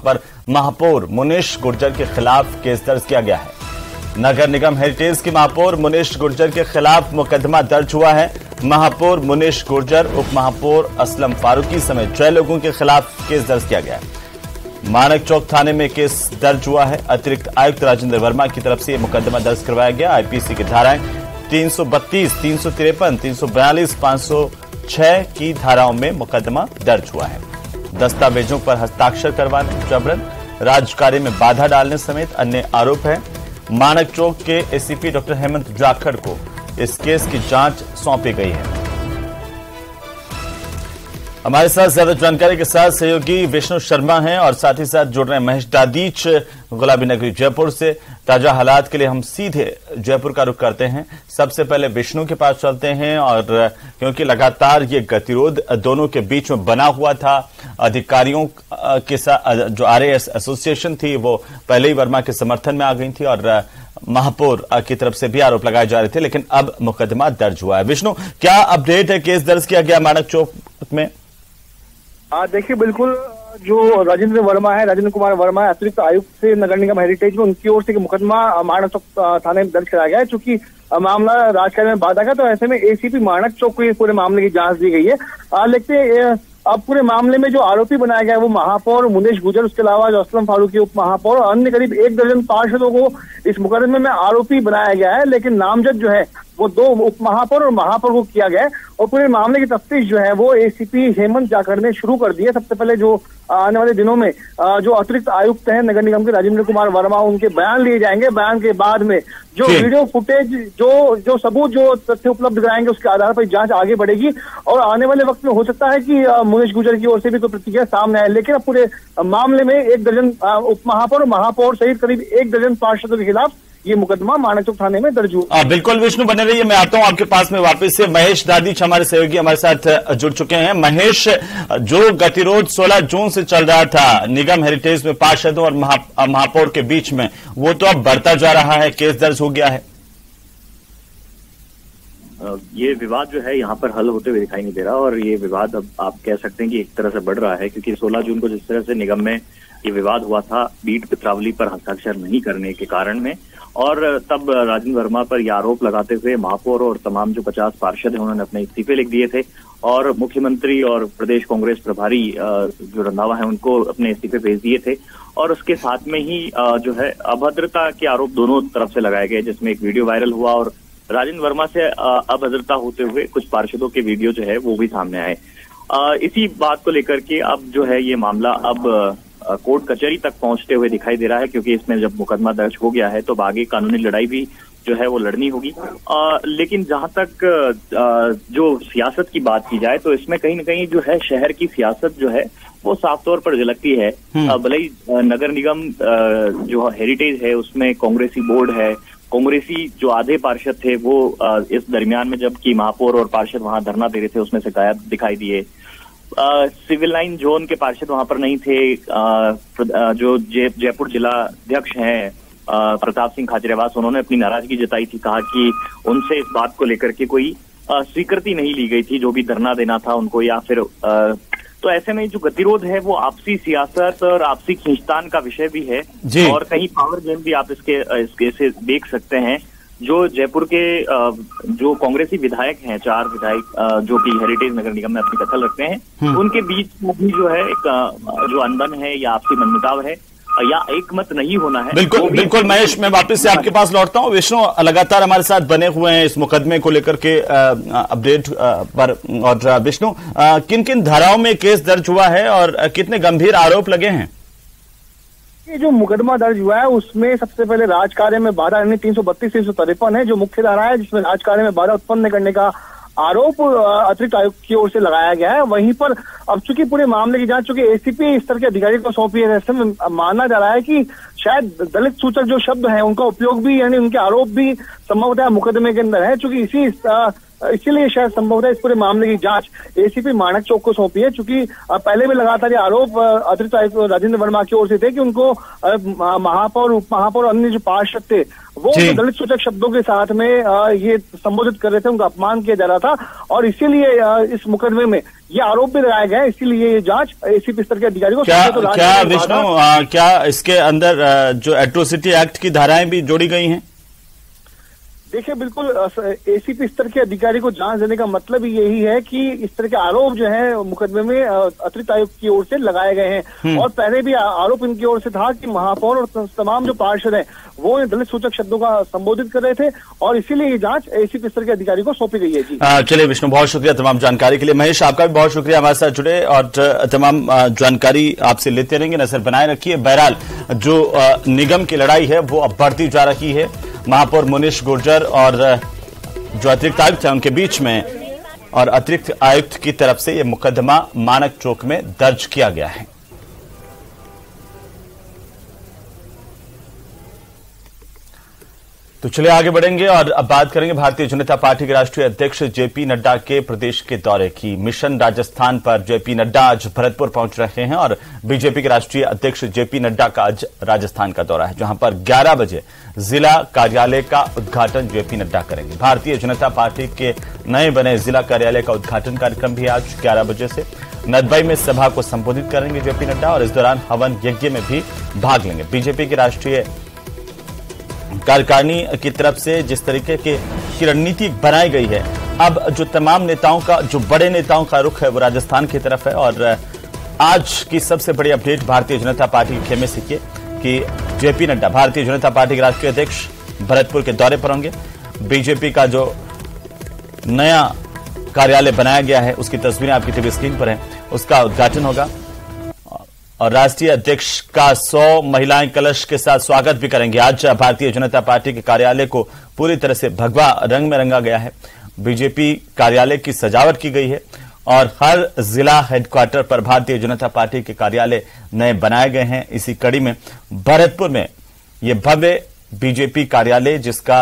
पर महापौर मुनीश गुर्जर के खिलाफ केस दर्ज किया गया है। नगर निगम हेरिटेज के महापौर मुनीश गुर्जर के खिलाफ मुकदमा दर्ज हुआ है। महापौर मुनीश गुर्जर, उप महापौर असलम फारूकी समेत 6 लोगों के खिलाफ केस दर्ज किया गया है। मानक चौक थाने में केस दर्ज हुआ है। अतिरिक्त आयुक्त राजेंद्र वर्मा की तरफ से यह मुकदमा दर्ज करवाया गया। आईपीसी की धाराएं 332, 353, 342, 506 की धाराओं में मुकदमा दर्ज हुआ है। दस्तावेजों पर हस्ताक्षर करवाने, जबरन राजकार्य में बाधा डालने समेत अन्य आरोप है। मानक चौक के एसीपी डॉक्टर हेमंत जाखड़ को इस केस की जांच सौंपी गई है। हमारे साथ ज्यादा जानकारी के साथ सहयोगी विष्णु शर्मा हैं और साथ ही साथ जुड़ रहे हैं महेश दादीच गुलाबी नगरी जयपुर से। ताजा हालात के लिए हम सीधे जयपुर का रुख करते हैं। सबसे पहले विष्णु के पास चलते हैं और क्योंकि लगातार ये गतिरोध दोनों के बीच में बना हुआ था, अधिकारियों के साथ जो आरएएस एसोसिएशन थी वो पहले ही वर्मा के समर्थन में आ गई थी और महापौर की तरफ से भी आरोप लगाए जा रहे थे, लेकिन अब मुकदमा दर्ज हुआ है। विष्णु, क्या अपडेट है? केस दर्ज किया गया मानक चौक में? देखिए, बिल्कुल जो राजेंद्र कुमार वर्मा है, अतिरिक्त आयुक्त से नगर निगम हेरिटेज में, उनकी ओर से मुकदमा मानक चौक थाने में दर्ज कराया गया है। चूंकि मामला राजकार्य में बाधा का, तो ऐसे में एसीपी मानक चौक को पूरे मामले की जांच दी गई है। लेकिन अब पूरे मामले में जो आरोपी बनाया गया है वो महापौर मुनीश गुर्जर, उसके अलावा जो असलम फारूकी उप महापौर और अन्य करीब 1 दर्जन पार्षदों को इस मुकदमे में आरोपी बनाया गया है। लेकिन नामजद जो है वो 2 उप महापौर और महापौर को किया गया है और पूरे मामले की तफ्तीश जो है वो एसीपी हेमंत जाखड़ ने शुरू कर दी है। सबसे पहले जो आने वाले दिनों में जो अतिरिक्त आयुक्त हैं नगर निगम के राजेंद्र कुमार वर्मा, उनके बयान लिए जाएंगे। बयान के बाद में जो वीडियो फुटेज, जो सबूत, जो तथ्य उपलब्ध कराएंगे, उसके आधार पर जांच आगे बढ़ेगी और आने वाले वक्त में हो सकता है कि मुनीश गुर्जर की ओर से भी कोई प्रतिक्रिया सामने आए। लेकिन अब पूरे मामले में 1 दर्जन उप महापौर, महापौर सहित करीब 1 दर्जन पार्षदों के खिलाफ ये मुकदमा मानक चौक थाने में दर्ज हुआ। बिल्कुल विष्णु, बने रहिए, मैं आता हूं आपके पास में वापस से। महेश दादीच हमारे सहयोगी हमारे साथ जुड़ चुके हैं। महेश, जो गतिरोध 16 जून से चल रहा था निगम हेरिटेज में पार्षदों और महापौर के बीच में, वो तो अब बढ़ता जा रहा है, केस दर्ज हो गया है। ये विवाद जो है यहाँ पर हल होते हुए दिखाई नहीं दे रहा और ये विवाद अब आप कह सकते हैं कि एक तरह से बढ़ रहा है, क्योंकि 16 जून को जिस तरह से निगम में ये विवाद हुआ था बीट पित्रावली पर हस्ताक्षर नहीं करने के कारण में, और तब राजेंद्र वर्मा पर यह आरोप लगाते हुए महापौर और तमाम जो 50 पार्षद हैं उन्होंने अपने इस्तीफे लिख दिए थे और मुख्यमंत्री और प्रदेश कांग्रेस प्रभारी जो रंधावा है उनको अपने इस्तीफे भेज दिए थे। और उसके साथ में ही जो है अभद्रता के आरोप दोनों तरफ से लगाए गए, जिसमें एक वीडियो वायरल हुआ और राजेंद्र वर्मा से अभद्रता होते हुए कुछ पार्षदों के वीडियो जो है वो भी सामने आए। इसी बात को लेकर के अब जो है ये मामला अब कोर्ट कचहरी तक पहुंचते हुए दिखाई दे रहा है, क्योंकि इसमें जब मुकदमा दर्ज हो गया है तो आगे कानूनी लड़ाई भी जो है वो लड़नी होगी। लेकिन जहां तक जो सियासत की बात की जाए तो इसमें कहीं ना कहीं जो है शहर की सियासत जो है वो साफ तौर पर झलकती है। भले ही नगर निगम जो हेरिटेज है उसमें कांग्रेसी बोर्ड है, कांग्रेसी जो आधे पार्षद थे वो इस दरमियान में जबकि महापौर और पार्षद वहां धरना दे रहे थे उसमें से गायब दिखाई दिए। सिविल लाइन जोन के पार्षद वहां पर नहीं थे। जो जयपुर जिला अध्यक्ष हैं प्रताप सिंह खाचरियावास, उन्होंने अपनी नाराजगी जताई थी, कहा कि उनसे इस बात को लेकर के कोई स्वीकृति नहीं ली गई थी जो भी धरना देना था उनको, या फिर तो ऐसे में जो गतिरोध है वो आपसी सियासत और आपसी खींचतान का विषय भी है और कहीं पावर गेम भी आप इसके से देख सकते हैं। जो जयपुर के जो कांग्रेसी विधायक हैं, 4 विधायक जो कि हेरिटेज नगर निगम में अपनी दखल रखते हैं, उनके बीच में भी जो है एक जो अनबन है या आपसी मनमुटाव है या एक मत नहीं होना है। बिल्कुल महेश, मैं वापस से आपके पास लौटता हूं। विष्णु लगातार हमारे साथ बने हुए हैं इस मुकदमे को लेकर के अपडेट पर। और विष्णु, किन किन धाराओं में केस दर्ज हुआ है और कितने गंभीर आरोप लगे हैं? ये जो मुकदमा दर्ज हुआ है उसमें सबसे पहले राजकार्य में बाधा यानी 332, 353 है जो मुख्य धारा है, जिसमें राजकार्य में बाधा उत्पन्न करने का आरोप अतिरिक्त आयुक्त की ओर से लगाया गया है। वहीं पर अब चूंकि पूरे मामले की जांच चूंकि एसीपी स्तर के अधिकारी को सौंपी है, ऐसे में माना जा रहा है कि शायद दलित सूचक जो शब्द है उनका उपयोग भी यानी उनके आरोप भी संभवतः मुकदमे के अंदर है। चूंकि इसी इसीलिए शायद संभवतः इस पूरे मामले की जांच एसीपी माणक चौक को सौंपी है, क्योंकि पहले भी लगातार ये आरोप अतिरिक्त आयुक्त राजेंद्र वर्मा की ओर से थे कि उनको महापौर, उप महापौर, अन्य जो पार्षद थे वो दलित सूचक शब्दों के साथ में ये संबोधित कर रहे थे, उनका अपमान किया जा रहा था, और इसीलिए इस मुकदमे में ये आरोप भी लगाए गए। इसीलिए ये जांच एसीपी स्तर के अधिकारी को क्या विष्णु, क्या इसके अंदर जो एट्रोसिटी एक्ट की धाराएं भी जोड़ी गई हैं? देखिए, बिल्कुल एसीपी स्तर के अधिकारी को जांच देने का मतलब ही यही है कि इस तरह के आरोप जो है मुकदमे में अतिरिक्त आयुक्त की ओर से लगाए गए हैं, और पहले भी आरोप इनकी ओर से था कि महापौर और तमाम जो पार्षद हैं वो दलित सूचक शब्दों का संबोधित कर रहे थे, और इसीलिए ये जांच एसीपी स्तर के अधिकारी को सौंपी गई है। जी चलिए विष्णु, बहुत शुक्रिया तमाम जानकारी के लिए। महेश, आपका भी बहुत शुक्रिया हमारे साथ जुड़े और तमाम जानकारी आपसे लेते रहेंगे, नजर बनाए रखिए। बहरहाल जो निगम की लड़ाई है वो अब बढ़ती जा रही है। महापौर मुनीश गुर्जर और जो अतिरिक्त आयुक्त है उनके बीच में, और अतिरिक्त आयुक्त की तरफ से यह मुकदमा माणक चौक में दर्ज किया गया है। तो चलिए आगे बढ़ेंगे और अब बात करेंगे भारतीय जनता पार्टी के राष्ट्रीय अध्यक्ष जेपी नड्डा के प्रदेश के दौरे की। मिशन राजस्थान पर जेपी नड्डा आज भरतपुर पहुंच रहे हैं और बीजेपी के राष्ट्रीय अध्यक्ष जेपी नड्डा का आज राजस्थान का दौरा है, जहां पर 11 बजे जिला कार्यालय का उद्घाटन जेपी नड्डा करेंगे। भारतीय जनता पार्टी के नए बने जिला कार्यालय का उद्घाटन कार्यक्रम भी आज 11 बजे से नदबई में सभा को संबोधित करेंगे जेपी नड्डा, और इस दौरान हवन यज्ञ में भी भाग लेंगे। बीजेपी की राष्ट्रीय कार्यकारिणी की तरफ से जिस तरीके की रणनीति बनाई गई है, अब जो तमाम नेताओं का, जो बड़े नेताओं का रुख है वो राजस्थान की तरफ है। और आज की सबसे बड़ी अपडेट भारतीय जनता पार्टी के खेमे से कि जेपी नड्डा भारतीय जनता पार्टी के राष्ट्रीय अध्यक्ष भरतपुर के दौरे पर होंगे। बीजेपी का जो नया कार्यालय बनाया गया है उसकी तस्वीरें आपकी टीवी स्क्रीन पर है, उसका उद्घाटन होगा, और राष्ट्रीय अध्यक्ष का 100 महिलाएं कलश के साथ स्वागत भी करेंगे। आज भारतीय जनता पार्टी के कार्यालय को पूरी तरह से भगवा रंग में रंगा गया है। बीजेपी कार्यालय की सजावट की गई है और हर जिला हेडक्वार्टर पर भारतीय जनता पार्टी के कार्यालय नए बनाए गए हैं। इसी कड़ी में भरतपुर में ये भव्य बीजेपी कार्यालय, जिसका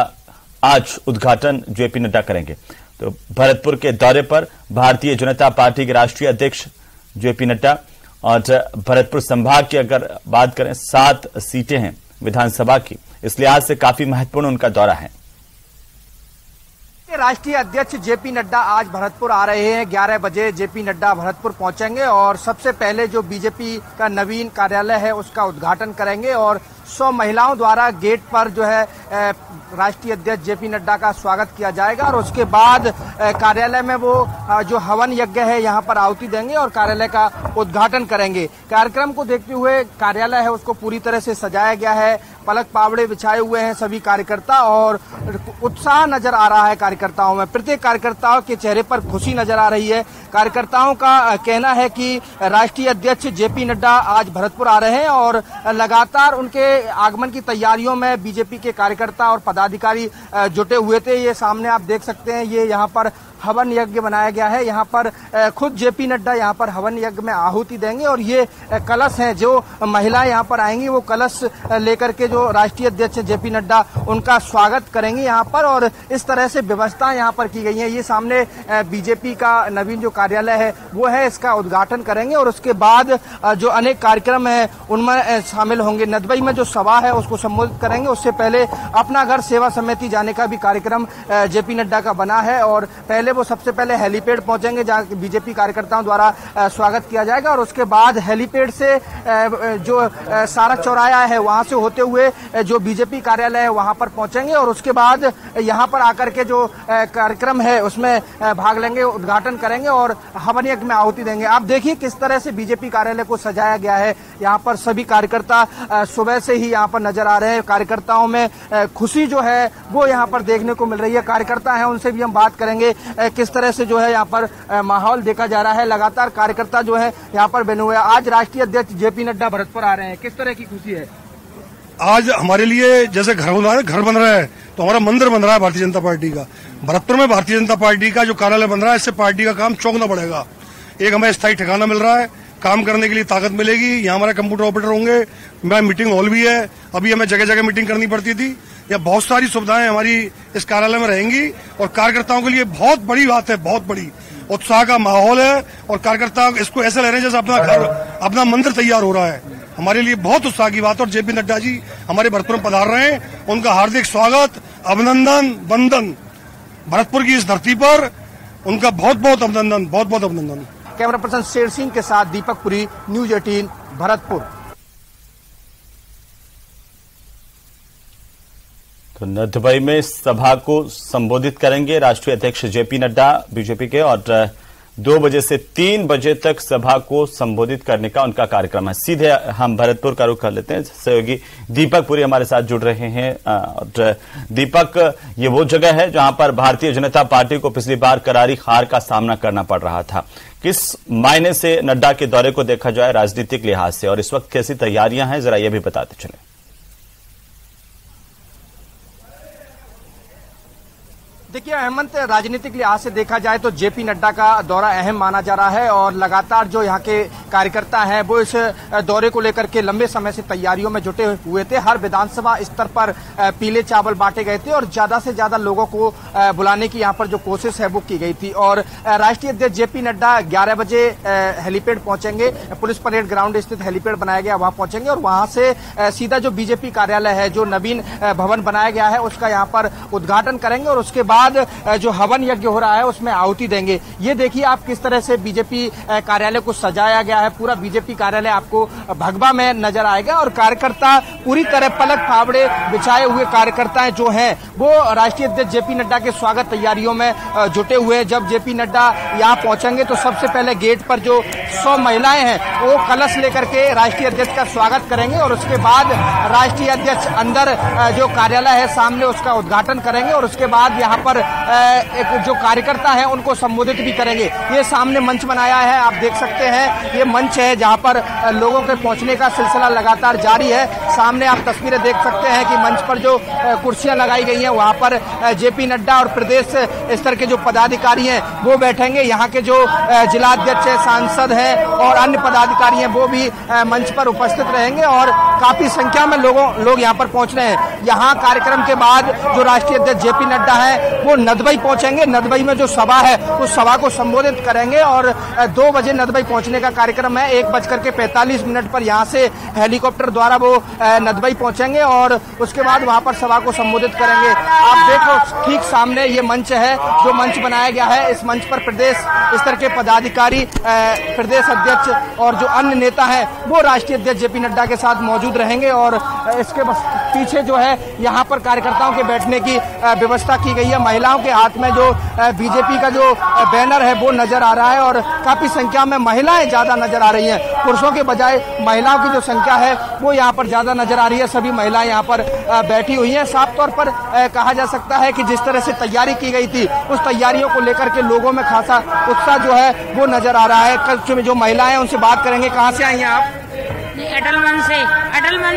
आज उद्घाटन जेपी नड्डा करेंगे। तो भरतपुर के दौरे पर भारतीय जनता पार्टी के राष्ट्रीय अध्यक्ष जेपी नड्डा, और भरतपुर संभाग की अगर बात करें 7 सीटें हैं विधानसभा की, इस लिहाज से काफी महत्वपूर्ण उनका दौरा है। राष्ट्रीय अध्यक्ष जेपी नड्डा आज भरतपुर आ रहे हैं। 11 बजे जेपी नड्डा भरतपुर पहुंचेंगे और सबसे पहले जो बीजेपी का नवीन कार्यालय है उसका उद्घाटन करेंगे, और 100 महिलाओं द्वारा गेट पर जो है राष्ट्रीय अध्यक्ष जेपी नड्डा का स्वागत किया जाएगा, और उसके बाद कार्यालय में वो जो हवन यज्ञ है यहाँ पर आहुति देंगे और कार्यालय का उद्घाटन करेंगे। कार्यक्रम को देखते हुए कार्यालय है उसको पूरी तरह से सजाया गया है, पलक पावड़े बिछाए हुए हैं सभी कार्यकर्ता, और उत्साह नजर आ रहा है कार्यकर्ताओं में। प्रत्येक कार्यकर्ताओं के चेहरे पर खुशी नजर आ रही है। कार्यकर्ताओं का कहना है कि राष्ट्रीय अध्यक्ष जेपी नड्डा आज भरतपुर आ रहे हैं और लगातार उनके आगमन की तैयारियों में बीजेपी के कार्यकर्ता और पदाधिकारी जुटे हुए थे। ये सामने आप देख सकते हैं, ये यहाँ पर हवन यज्ञ बनाया गया है। यहाँ पर खुद जेपी नड्डा यहाँ पर हवन यज्ञ में आहुति देंगे, और ये कलश हैं जो महिलाएं यहाँ पर आएंगी वो कलश लेकर के जो राष्ट्रीय अध्यक्ष जेपी नड्डा उनका स्वागत करेंगे यहाँ पर, और इस तरह से व्यवस्था यहाँ पर की गई है। ये सामने बीजेपी का नवीन जो कार्यालय है वो है, इसका उद्घाटन करेंगे, और उसके बाद जो अनेक कार्यक्रम है उनमें शामिल होंगे। नदबई में जो सभा है उसको संबोधित करेंगे। उससे पहले अपना घर सेवा समिति जाने का भी कार्यक्रम जेपी नड्डा का बना है, और पहले वो सबसे पहले हेलीपैड पहुंचेंगे जहां बीजेपी कार्यकर्ताओं द्वारा स्वागत किया जाएगा, और उसके बाद हेलीपैड से जो सारा चौराहा है वहां से होते हुए जो बीजेपी कार्यालय है वहां पर पहुंचेंगे, और उसके बाद यहां पर आकर के जो कार्यक्रम है उसमें भाग लेंगे, उद्घाटन करेंगे और हवन यज्ञ में आहुति देंगे। आप देखिए किस तरह से बीजेपी कार्यालय को सजाया गया है। यहाँ पर सभी कार्यकर्ता सुबह से ही यहाँ पर नजर आ रहे हैं। कार्यकर्ताओं में खुशी जो है वो यहाँ पर देखने को मिल रही है। कार्यकर्ता है उनसे भी हम बात करेंगे किस तरह से जो है यहाँ पर माहौल देखा जा रहा है। लगातार कार्यकर्ता जो है यहाँ पर बने हुए हैं। आज राष्ट्रीय अध्यक्ष जेपी नड्डा भरतपुर आ रहे हैं, किस तरह की खुशी है? आज हमारे लिए जैसे घर बन रहा है तो हमारा मंदिर बन रहा है भारतीय जनता पार्टी का। भरतपुर में भारतीय जनता पार्टी का जो कार्यालय बन रहा है, इससे पार्टी का काम चौगुना बढ़ेगा। एक हमें स्थायी ठिकाना मिल रहा है, काम करने के लिए ताकत मिलेगी। यहाँ हमारे कंप्यूटर ऑपरेटर होंगे, मैं मीटिंग हॉल भी है, अभी हमें जगह जगह मीटिंग करनी पड़ती थी। यहाँ बहुत सारी सुविधाएं हमारी इस कार्यालय में रहेंगी और कार्यकर्ताओं के लिए बहुत बड़ी बात है, बहुत बड़ी उत्साह का माहौल है और कार्यकर्ता इसको ऐसे ले रहे हैं जैसे अपना घर, अपना मंदिर तैयार हो रहा है। हमारे लिए बहुत उत्साह की बात है और जेपी नड्डा जी हमारे भरतपुर में पधार रहे हैं, उनका हार्दिक स्वागत, अभिनंदन, वंदन। भरतपुर की इस धरती पर उनका बहुत बहुत अभिनंदन, बहुत बहुत अभिनंदन। कैमरा पर्सन शेर सिंह के साथ दीपक पुरी, न्यूज 18 भरतपुर। तो दुबई में सभा को संबोधित करेंगे राष्ट्रीय अध्यक्ष जेपी नड्डा बीजेपी के, और 2 बजे से 3 बजे तक सभा को संबोधित करने का उनका कार्यक्रम है। सीधे हम भरतपुर का रुख कर लेते हैं, सहयोगी दीपक पुरी हमारे साथ जुड़ रहे हैं। और दीपक, ये वो जगह है जहां पर भारतीय जनता पार्टी को पिछली बार करारी हार का सामना करना पड़ रहा था। किस मायने से नड्डा के दौरे को देखा जाए राजनीतिक लिहाज से, और इस वक्त कैसी तैयारियां हैं, जरा ये भी बताते चले। देखिए हेमंत, राजनीतिक लिहाज से देखा जाए तो जेपी नड्डा का दौरा अहम माना जा रहा है और लगातार जो यहाँ के कार्यकर्ता हैं वो इस दौरे को लेकर के लंबे समय से तैयारियों में जुटे हुए थे। हर विधानसभा स्तर पर पीले चावल बांटे गए थे और ज्यादा से ज्यादा लोगों को बुलाने की यहाँ पर जो कोशिश है वो की गई थी। और राष्ट्रीय अध्यक्ष जेपी नड्डा 11 बजे हेलीपैड पहुंचेंगे, पुलिस परेड ग्राउंड स्थित हेलीपैड बनाया गया, वहां पहुंचेंगे और वहां से सीधा जो बीजेपी कार्यालय है, जो नवीन भवन बनाया गया है, उसका यहाँ पर उद्घाटन करेंगे और उसके बाद जो हवन यज्ञ हो रहा है उसमें आहुति देंगे। ये देखिए आप किस तरह से बीजेपी कार्यालय को सजाया गया है। पूरा बीजेपी कार्यालय आपको भगवा में नजर आएगा और कार्यकर्ता पूरी तरह पलक फावड़े बिछाए हुए कार्यकर्ता जो हैं वो राष्ट्रीय अध्यक्ष जेपी नड्डा के स्वागत तैयारियों में जुटे हुए हैं। जब जेपी नड्डा यहाँ पहुंचेंगे तो सबसे पहले गेट पर जो 100 महिलाएं हैं वो कलश लेकर के राष्ट्रीय अध्यक्ष का स्वागत करेंगे और उसके बाद राष्ट्रीय अध्यक्ष अंदर जो कार्यालय है सामने उसका उद्घाटन करेंगे और उसके बाद यहाँ पर एक जो कार्यकर्ता है उनको संबोधित भी करेंगे। ये सामने मंच बनाया है, आप देख सकते हैं, ये मंच है जहां पर लोगों के पहुंचने का सिलसिला लगातार जारी है। सामने आप तस्वीरें देख सकते हैं कि मंच पर जो कुर्सियां लगाई गई हैं वहां पर जेपी नड्डा और प्रदेश स्तर के जो पदाधिकारी हैं वो बैठेंगे। यहाँ के जो जिलाध्यक्ष है, सांसद हैं और अन्य पदाधिकारी हैं वो भी मंच पर उपस्थित रहेंगे और काफी संख्या में लोग यहाँ पर पहुंच रहे हैं। यहाँ कार्यक्रम के बाद जो राष्ट्रीय अध्यक्ष जेपी नड्डा है वो नदबई पहुंचेंगे। नदबई में जो सभा है उस सभा को संबोधित करेंगे और 2 बजे नदबई पहुंचने का कार्यक्रम है। 1:45 पर यहाँ से हेलीकॉप्टर द्वारा वो नदबई पहुंचेंगे और उसके बाद वहां पर सभा को संबोधित करेंगे। आप देखो ठीक सामने ये मंच है जो मंच बनाया गया है। इस मंच पर प्रदेश स्तर के पदाधिकारी, प्रदेश अध्यक्ष और जो अन्य नेता है वो राष्ट्रीय अध्यक्ष जेपी नड्डा के साथ मौजूद रहेंगे और इसके पीछे जो है यहाँ पर कार्यकर्ताओं के बैठने की व्यवस्था की गई है। महिलाओं के हाथ में जो बीजेपी का जो बैनर है वो नजर आ रहा है और काफी संख्या में महिलाएं ज्यादा नजर आ रही हैं। पुरुषों के बजाय महिलाओं की जो संख्या है वो यहाँ पर ज्यादा नजर आ रही है। सभी महिलाएं यहाँ पर बैठी हुई हैं। साफ तौर पर कहा जा सकता है कि जिस तरह से तैयारी की गई थी उस तैयारियों को लेकर के लोगों में खासा उत्साह जो है वो नजर आ रहा है। कल जो महिलाएं हैं उनसे बात करेंगे। कहाँ से आई हैं आप? अटलमन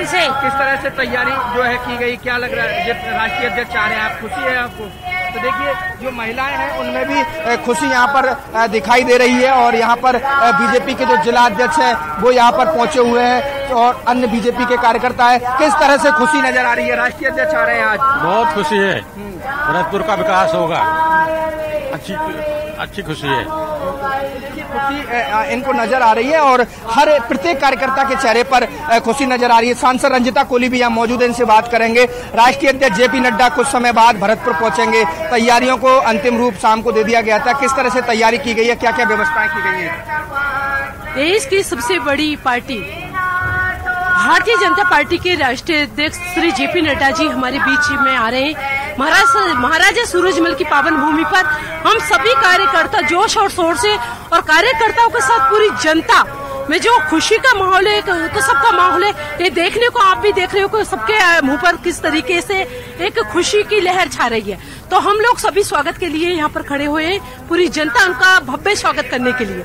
से। किस तरह से तैयारी जो है की गई, क्या लग रहा है? राष्ट्रीय अध्यक्ष आ रहे हैं, आप खुशी है आपको? तो देखिए जो महिलाएं हैं उनमें भी खुशी यहाँ पर दिखाई दे रही है और यहाँ पर बीजेपी के जो जिला अध्यक्ष हैं वो यहाँ पर पहुंचे हुए हैं और अन्य बीजेपी के कार्यकर्ता है। किस तरह से खुशी नजर आ रही है? राष्ट्रीय अध्यक्ष आ रहे हैं आज, बहुत खुशी है। भरतपुर का विकास होगा, अच्छी खुशी है। खुशी इनको नजर आ रही है और हर प्रत्येक कार्यकर्ता के चेहरे पर खुशी नजर आ रही है। सांसद रंजिता कोली भी यहाँ मौजूद है, इनसे बात करेंगे। राष्ट्रीय अध्यक्ष जेपी नड्डा कुछ समय बाद भरतपुर पहुंचेंगे। तैयारियों को अंतिम रूप शाम को दे दिया गया था। किस तरह से तैयारी की गई है, क्या क्या व्यवस्थाएं की गई है? देश की सबसे बड़ी पार्टी भारतीय जनता पार्टी के राष्ट्रीय अध्यक्ष श्री जेपी नड्डा जी हमारे बीच में आ रहे हैं। महाराजा सूरजमल की पावन भूमि पर हम सभी कार्यकर्ता जोश और शोर से और कार्यकर्ताओं के साथ पूरी जनता में जो खुशी का माहौल है, तो सबका माहौल है। ये देखने को आप भी देख रहे हो कि सबके मुंह पर किस तरीके से एक खुशी की लहर छा रही है। तो हम लोग सभी स्वागत के लिए यहाँ पर खड़े हुए हैं, पूरी जनता उनका भव्य स्वागत करने के लिए।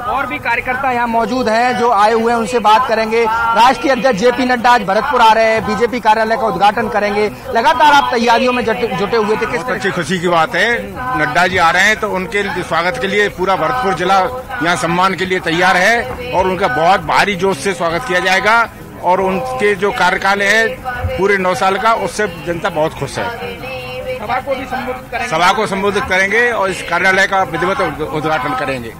और भी कार्यकर्ता यहाँ मौजूद हैं जो आए हुए हैं, उनसे बात करेंगे। राष्ट्रीय अध्यक्ष जेपी नड्डा आज भरतपुर आ रहे हैं, बीजेपी कार्यालय का उद्घाटन करेंगे। लगातार आप तैयारियों में जुटे हुए थे, किस अच्छी खुशी की बात है। नड्डा जी आ रहे हैं तो उनके स्वागत के लिए पूरा भरतपुर जिला यहाँ सम्मान के लिए तैयार है और उनका बहुत भारी जोश से स्वागत किया जाएगा। और उनके जो कार्यकाल है पूरे 9 साल का, उससे जनता बहुत खुश है। सभा को संबोधित करेंगे और इस कार्यालय का विधिवत उद्घाटन करेंगे।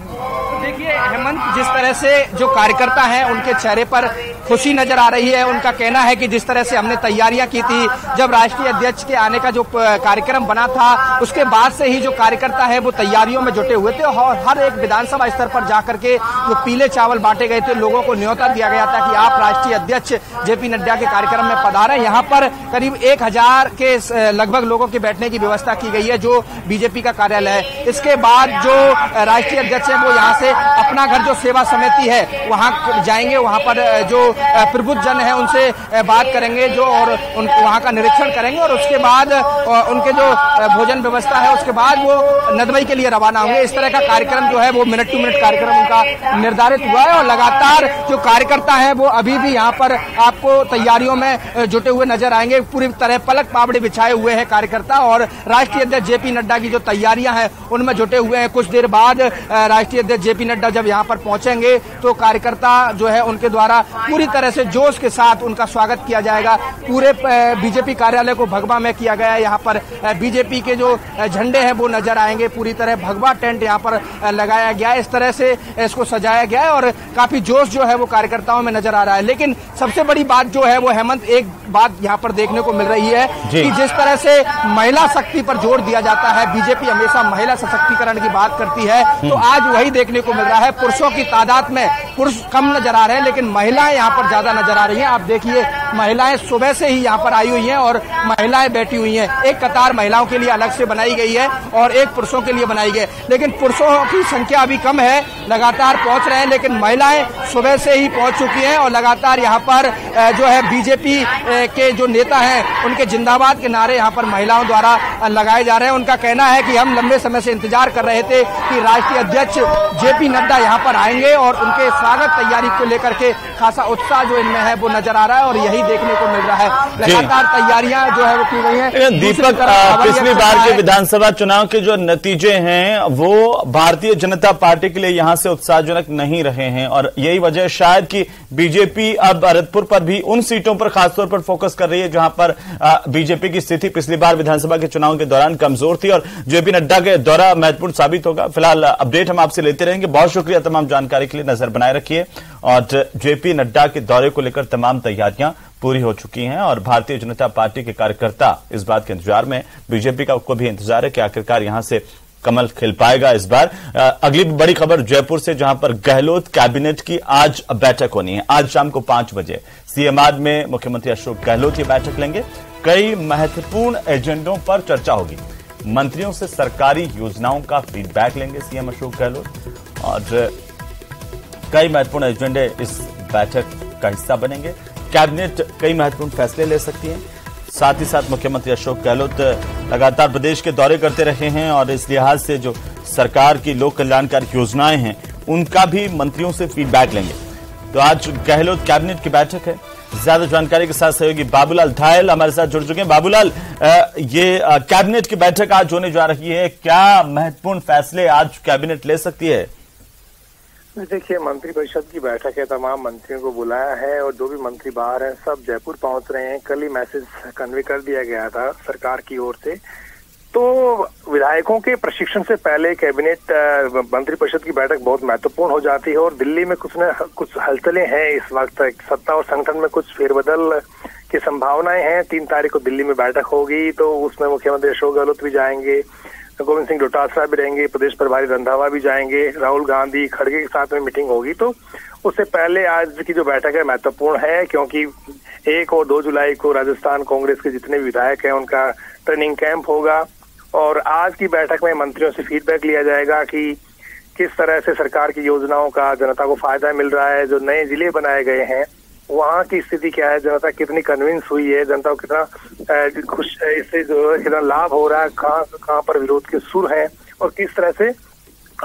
देखिए हेमंत, जिस तरह से जो कार्यकर्ता हैं उनके चेहरे पर खुशी नजर आ रही है। उनका कहना है कि जिस तरह से हमने तैयारियां की थी, जब राष्ट्रीय अध्यक्ष के आने का जो कार्यक्रम बना था उसके बाद से ही जो कार्यकर्ता है वो तैयारियों में जुटे हुए थे और हर एक विधानसभा स्तर पर जाकर के जो पीले चावल बांटे गए थे, लोगों को न्योता दिया गया था कि आप राष्ट्रीय अध्यक्ष जेपी नड्डा के कार्यक्रम में पधारें। यहाँ पर करीब 1000 के लगभग लोगों के बैठने की व्यवस्था की गई है जो बीजेपी का कार्यालय है। इसके बाद जो राष्ट्रीय अध्यक्ष है वो यहाँ से अपना घर जो सेवा समिति है वहां जाएंगे, वहां पर जो प्रबुद्ध जन है उनसे बात करेंगे जो और वहां का निरीक्षण करेंगे और उसके बाद उनके जो भोजन व्यवस्था है उसके बाद वो नदबई के लिए रवाना होंगे। इस तरह का कार्यक्रम जो है वो मिनट टू मिनट कार्यक्रम उनका निर्धारित हुआ है और लगातार जो कार्यकर्ता है वो अभी भी यहाँ पर आपको तैयारियों में जुटे हुए नजर आएंगे। पूरी तरह पलक पावड़े बिछाए हुए हैं कार्यकर्ता और राष्ट्रीय अध्यक्ष जेपी नड्डा की जो तैयारियां हैं उनमें जुटे हुए हैं। कुछ देर बाद राष्ट्रीय अध्यक्ष जेपी नड्डा जब यहाँ पर पहुंचेंगे तो कार्यकर्ता जो है उनके द्वारा पूरी तरह से जोश के साथ उनका स्वागत किया जाएगा। पूरे बीजेपी कार्यालय को भगवा में किया गया है। यहाँ पर बीजेपी के जो झंडे हैं वो नजर आएंगे। पूरी तरह भगवा टेंट यहाँ पर लगाया गया है। इस तरह से इसको सजाया गया है और काफी जोश जो है वो कार्यकर्ताओं में नजर आ रहा है। लेकिन सबसे बड़ी बात जो है वो हेमंत, एक बात यहाँ पर देखने को मिल रही है कि जिस तरह से महिला शक्ति पर जोर दिया जाता है, बीजेपी हमेशा महिला सशक्तिकरण की बात करती है, तो आज वही देखने को मिल रहा है। पुरुषों की तादाद में पुरुष कम नजर आ रहे हैं लेकिन महिलाएं यहाँ पर ज्यादा नजर आ रही हैं। आप देखिए महिलाएं सुबह से ही यहाँ पर आई हुई हैं और महिलाएं बैठी हुई हैं। एक कतार महिलाओं के लिए अलग से बनाई गई है और एक पुरुषों के लिए बनाई गई है, लेकिन पुरुषों की संख्या अभी कम है, लगातार पहुंच रहे हैं, लेकिन महिलाएं सुबह से ही पहुंच चुकी हैं और लगातार यहाँ पर जो है बीजेपी के जो नेता हैं उनके जिंदाबाद के नारे यहाँ पर महिलाओं द्वारा लगाए जा रहे हैं। उनका कहना है कि हम लंबे समय से इंतजार कर रहे थे कि राष्ट्रीय अध्यक्ष जेपी नड्डा यहाँ पर आएंगे और उनके स्वागत तैयारी को लेकर के खासा उत्साह जो इनमें है वो नजर आ रहा है और यही देखने को मिल रहा है। लगातार तैयारियां जो है वो की गई हैं। दीपक, पिछली बार के विधानसभा चुनाव के जो नतीजे हैं वो भारतीय जनता पार्टी के लिए यहाँ से उत्साहजनक नहीं रहे हैं और यही वजह शायद कि बीजेपी अब भरतपुर पर भी उन सीटों पर खासतौर पर फोकस कर रही है जहां पर बीजेपी की स्थिति पिछली बार विधानसभा के चुनाव के दौरान कमजोर थी और जेपी नड्डा के दौरा महत्वपूर्ण साबित होगा। फिलहाल अपडेट हम आपसे लेते रहेंगे। बहुत शुक्रिया तमाम जानकारी के लिए, नजर बनाए रखिए। और जेपी नड्डा के दौरे को लेकर तमाम तैयारियां पूरी हो चुकी हैं और भारतीय जनता पार्टी के कार्यकर्ता इस बात के इंतजार में, बीजेपी को भी इंतजार है कि आखिरकार यहां से कमल खिल पाएगा इस बार। अगली बड़ी खबर जयपुर से, जहां पर गहलोत कैबिनेट की आज बैठक होनी है। आज शाम को 5 बजे सीएमआर में मुख्यमंत्री अशोक गहलोत ये बैठक लेंगे। कई महत्वपूर्ण एजेंडों पर चर्चा होगी। मंत्रियों से सरकारी योजनाओं का फीडबैक लेंगे सीएम अशोक गहलोत और कई महत्वपूर्ण एजेंडे इस बैठक का हिस्सा बनेंगे। कैबिनेट कई महत्वपूर्ण फैसले ले सकती है। साथ ही साथ मुख्यमंत्री अशोक गहलोत लगातार प्रदेश के दौरे करते रहे हैं और इस लिहाज से जो सरकार की लोक कल्याणकारी योजनाएं हैं उनका भी मंत्रियों से फीडबैक लेंगे। तो आज गहलोत कैबिनेट की बैठक है। ज्यादा जानकारी के साथ सहयोगी बाबूलाल धायल हमारे साथ जुड़ चुके हैं। बाबूलाल, ये कैबिनेट की बैठक आज होने जा रही है, क्या महत्वपूर्ण फैसले आज कैबिनेट ले सकती है? देखिए, मंत्रिपरिषद की बैठक है, तमाम मंत्रियों को बुलाया है और जो भी मंत्री बाहर हैं सब जयपुर पहुंच रहे हैं। कल ही मैसेज कन्वे कर दिया गया था सरकार की ओर से। तो विधायकों के प्रशिक्षण से पहले कैबिनेट मंत्रिपरिषद की बैठक बहुत महत्वपूर्ण हो जाती है और दिल्ली में कुछ हलचलें हैं इस वक्त। सत्ता और संगठन में कुछ फेरबदल की संभावनाएं हैं। 3 तारीख को दिल्ली में बैठक होगी तो उसमें मुख्यमंत्री अशोक गहलोत भी जाएंगे, गोविंद सिंह डोटासरा भी रहेंगे, प्रदेश प्रभारी रंधावा भी जाएंगे, राहुल गांधी खड़गे के साथ में मीटिंग होगी। तो उससे पहले आज की जो बैठक है महत्वपूर्ण है क्योंकि 1 और 2 जुलाई को राजस्थान कांग्रेस के जितने विधायक हैं उनका ट्रेनिंग कैंप होगा और आज की बैठक में मंत्रियों से फीडबैक लिया जाएगा कि किस तरह से सरकार की योजनाओं का जनता को फायदा मिल रहा है। जो नए जिले बनाए गए हैं वहाँ की स्थिति क्या है, जनता कितनी कन्विंस हुई है, जनता को कितना खुश इससे जो कितना लाभ हो रहा है, कहाँ पर विरोध के सुर हैं और किस तरह से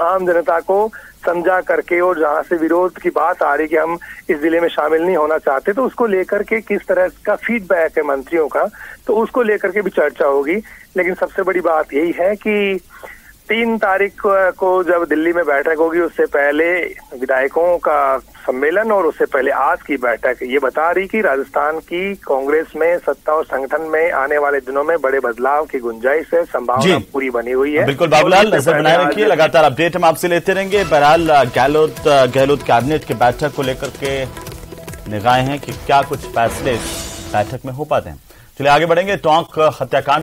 आम जनता को समझा करके, और जहां से विरोध की बात आ रही कि हम इस जिले में शामिल नहीं होना चाहते, तो उसको लेकर के किस तरह का फीडबैक है मंत्रियों का, तो उसको लेकर के भी चर्चा होगी। लेकिन सबसे बड़ी बात यही है कि 3 तारीख को जब दिल्ली में बैठक होगी, उससे पहले विधायकों का सम्मेलन और उससे पहले आज की बैठक ये बता रही कि राजस्थान की कांग्रेस में सत्ता और संगठन में आने वाले दिनों में बड़े बदलाव की गुंजाइश है, संभावना पूरी बनी हुई है। बिल्कुल बाबूलाल, नजर बनाए रखिए, लगातार अपडेट हम आपसे लेते रहेंगे। बहरहाल गहलोत कैबिनेट की बैठक को लेकर के निगाहें हैं कि क्या कुछ फैसले बैठक में हो पाते हैं। चलिए आगे बढ़ेंगे। टोंक हत्याकांड